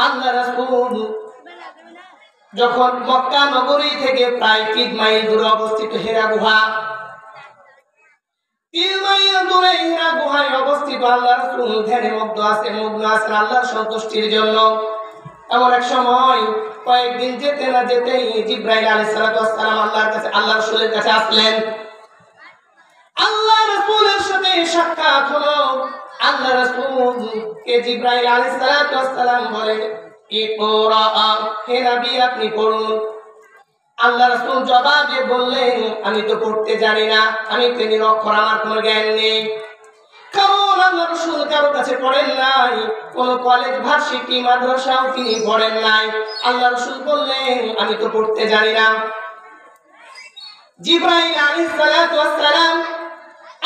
আল্লাহ রাসূল যখন মক্কা নগরী থেকে প্রায় 3 মাইল দূরে অবস্থিত হেরা গুহা, 3 মাইল দূরে হেরা গুহায় অবস্থিত আল্লাহ রাসূল ধ্যানে মগ্ন আছেন আল্লাহর সন্তুষ্টির জন্য। এমন এক সময় কয়েকদিন যেতে না যেতেই জিবরাইল আলাইহিস সালাতু ওয়াস সালাম আল্লাহ রাসূলের কাছে আসলেন। আল্লাহ রাসূলের সাথে সাক্ষাৎ হলো। আল্লাহ রাসূল কে জিবরাইল আলাইহিস সালাতু ওয়াস সালাম বলে, ইকরা, হে নবী আপনি পড়ুন। আল্লাহ রাসূল জবাবে বললেন, আমি তো পড়তে জানি না, আমি তো নিরক্ষর, আমার কোনো জ্ঞান নেই। কারণ আল্লাহ রাসূল কারো কাছে পড়েন নাই, কোন কলেজ ভার্সিটি মাদ্রাসাও তিনি পড়েন নাই। আল্লাহ রাসূল বললেন, আমি তো পড়তে জানি না। জিবরাইল আলাইহিস সালাতু ওয়াস সালাম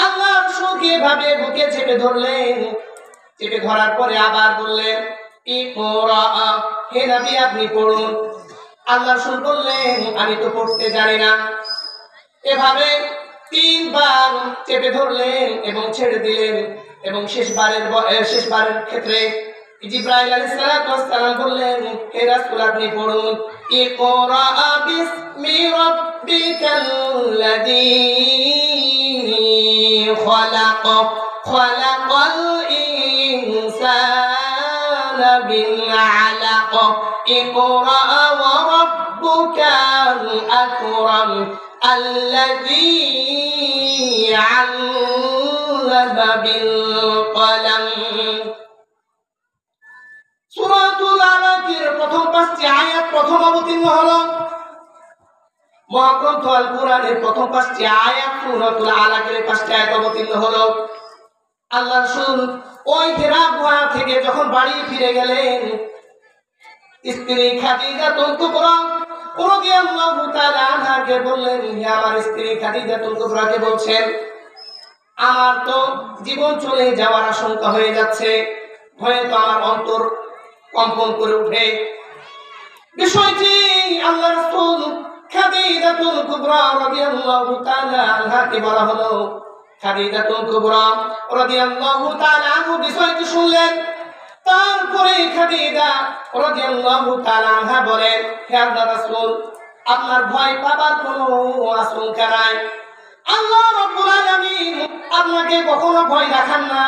আল্লাহ রাসূলকে এভাবে বুকে চেপে ধরলেন। চেপে ধরার পরে আবার বললেন, ইকরা, হে নবী আপনি পড়ুন। আল্লাহ রাসূল বললেন, আমি তো পড়তে জানি না। এভাবে 3 বার চেপে ধরলেন এবং ছেড়ে দিলেন। এবং শেষবারের ক্ষেত্রে জিবরাইল আলাইহিস সালাতু ওয়াস সালাম বললেন, হে রাসূল আপনি পড়ুন, ইকরা বিসমি রাব্বিকাল্লাযী খলাক খলাকাল ইনসানা মিন আলাক ইকরা ওয়া রাব্বুকাল আকরাম الذي علم بالقلم। সূরাতুল আলাকের প্রথম 5টি আয়াত প্রথম অবতীর্ণ হলো। মহাগ্রন্থ আল কুরআনের প্রথম 5টি আয়াত সূরাতুল আলাকের 5টি আয়াত অবতীর্ণ হলো। আল্লাহ রাসূল ওই হেরা গুহা থেকে যখন বাড়ি ফিরে গেলেন, স্ত্রী খাদিজাতুল কুবরা রাদিয়াল্লাহু তাআলা আনহাকে বললেন, হে আমার স্ত্রী খাদিজাতুল কুবরাকে বলছেন, আমার তো জীবন চলে যাওয়ার আশঙ্কা হয়ে যাচ্ছে, ভয়ে তো আমার অন্তর কম্পন করে ওঠে। বিষয়টি আল্লাহ রাসূল খাদিজাতুল কুবরা রাদিয়াল্লাহু তাআলা আনহাকে বলা হলো। খাদিজাতুল কুবরা রাদিয়াল্লাহু তাআলা আনহা বিষয়টি শুনলেন। তারপরে খাদিজা রাদিয়াল্লাহু তাআলা আনহা বলেন, হে আল্লাহর রাসূল আপনার ভয় পাবার কোনো আশঙ্কা নাই। আল্লাহ রাব্বুল আলামিন আপনাকে কখনো ভয় দেখান না,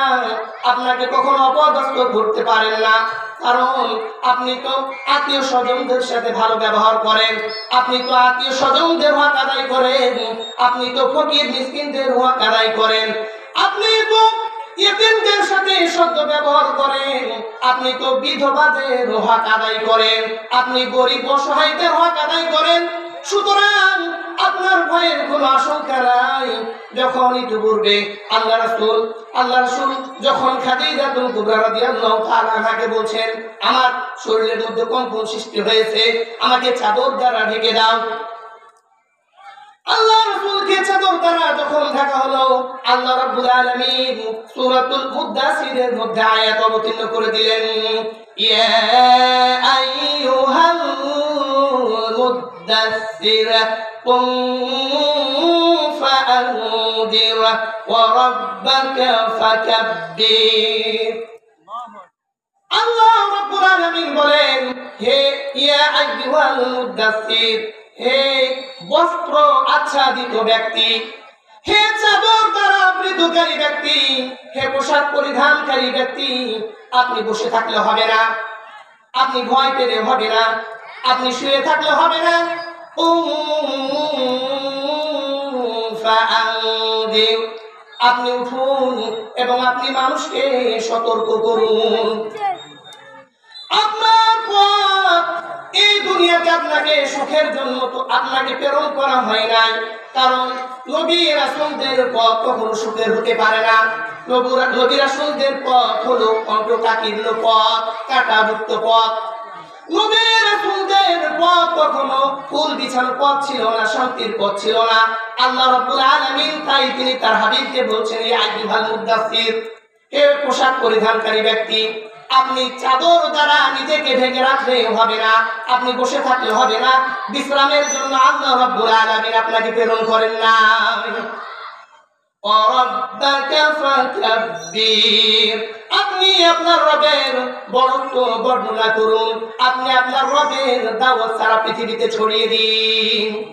আপনাকে কখনো অপদস্থ করতে পারেন না। কারণ আপনি তো আত্মীয় স্বজনদের সাথে ভালো ব্যবহার করেন, আপনি তো আত্মীয় স্বজনদের হক আদায় করেন, আপনি তো ফকির মিসকিনদের হক আদায় করেন, আপনি তো ইতিমদের সাথে সদ্য ব্যবহার করেন, আপনি তো বিধবাদের হক আদায় করেন, আপনি গরিব অসহায়দের হক আদায় করেন। সুতরাং আপনার ভয়ের কোনো আশঙ্কা নাই। যখন ইতিপূর্বে আল্লাহ রাসূল যখন খাদিজাতুল কুবরা রাদিয়াল্লাহু তাআলা আনহাকে বলছেন, আমার শরীরের মধ্যে কম্পন সৃষ্টি হয়েছে, আমাকে চাদর দ্বারা ঢেকে দাও। আল্লাহ রাসূলকে চাদর দ্বারা যখন ঢাকা হলো, আল্লাহ রাব্বুল আলামিন সূরাতুল মুদ্দাসিরের মধ্যে আয়াত অবতীর্ণ করে দিলেন, ইয়া আইয়ুহাল মুদ্দাসির কুম ফাআনদির ওয়া রাব্বাকা ফাকাব্বির। আল্লাহ রাব্বুল আলামিন বলেন, হে ইয়া আইয়ুহাল মুদ্দাসির, হে বস্ত্র আচ্ছাদিত ব্যক্তি, হে চাদর দ্বারা আবৃতকারী ব্যক্তি, হে পোশাক পরিধানকারী ব্যক্তি, আপনি বসে থাকলে হবে না, আপনি ভয় পেলে হবে না, আপনি শুয়ে থাকলে হবে না। আপনি উঠুন এবং আপনি মানুষকে সতর্ক করুন। আপনার পথ এই দুনিয়াতে আপনাকে সুখের জন্য তো আপনাকে প্রেরণ করা হয় নাই। কারণ নবী রাসূলদের পথ কখনো সুখের হতে পারে না। নবী রাসূলদের পথ হলো কণ্টকাকীর্ণ পথ, কাঁটাযুক্ত পথ। নবী রাসূলদের পথ কখনো ফুল বিছানো পথ ছিল না, শান্তির পথ ছিল না। আল্লাহ রাব্বুল আলামিন তাই তিনি তার হাবিবকে বলছেন, ইয়া আইয়ুহাল মুদ্দাসসির, হে পোশাক পরিধানকারী ব্যক্তি, আপনি চাদর দ্বারা নিজেকে ঢেকে রাখলে হবে না, আপনি বসে থাকলে হবে না। বিশ্রামের জন্য আল্লাহ রাব্বুল আলামিন আপনাকে প্রেরণ করেন না। ওয়া রাব্বাকা ফাকাব্বির, আপনি আপনার রবের বড়ত্ব বর্ণনা করুন, আপনি আপনার রবের দাওয়াত সারা পৃথিবীতে ছড়িয়ে দিন।